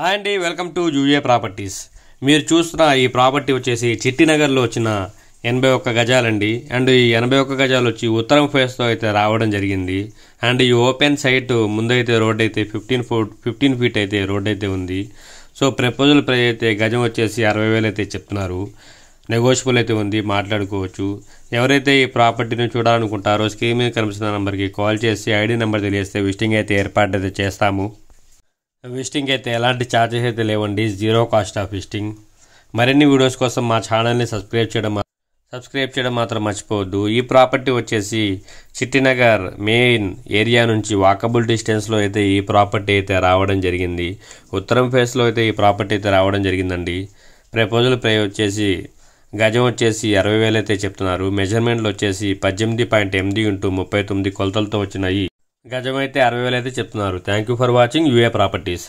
Hi అండి, welcome to UA properties. మీరు చూస్తున్న ఈ ప్రాపర్టీ వచ్చేసి చిట్టినగర్లో వచ్చిన 81 గజాలండి. అండ్ ఈ 81 గజాలు వచ్చి ఉత్తరం ఫేస్తో అయితే రావడం జరిగింది. అండ్ ఈ ఓపెన్ సైట్ ముందైతే రోడ్ అయితే 15 ఫీట్ అయితే రోడ్ అయితే ఉంది. సో ప్రపోజల్ ప్రైస్ అయితే గజం వచ్చేసి 60,000 అయితే చెప్తున్నారు. నెగోషియబుల్ అయితే ఉంది, మాట్లాడుకోవచ్చు. ఎవరైతే ఈ ప్రాపర్టీని చూడాలనుకుంటారో స్క్రీన్ మీద కనిపిస్తున్న నెంబర్కి కాల్ చేసి ఐడి నెంబర్ తెలియస్తే విజిటింగ్ అయితే ఏర్పాటు అయితే చేస్తాము. విజిటింగ్ అయితే ఎలాంటి ఛార్జెస్ అయితే లేవండి, జీరో కాస్ట్ ఆఫ్ విజిటింగ్. మరిన్ని వీడియోస్ కోసం మా ఛానల్ని సబ్స్క్రైబ్ చేయడం మాత్రం మర్చిపోవద్దు. ఈ ప్రాపర్టీ వచ్చేసి చిట్టినగర్ మెయిన్ ఏరియా నుంచి వాకబుల్ డిస్టెన్స్లో అయితే ఈ ప్రాపర్టీ అయితే రావడం జరిగింది. ఉత్తరం ఫేస్లో అయితే ఈ ప్రాపర్టీ అయితే రావడం జరిగిందండి. ప్రపోజల్ ప్రైస్ వచ్చేసి గజం వచ్చేసి 60,000 అయితే చెప్తున్నారు. మెజర్మెంట్లు వచ్చేసి 18.8 × 39 కొలతలతో వచ్చినాయి. గజం అయితే 60,000 అయితే చెప్తున్నారు. Thank you for watching UA properties.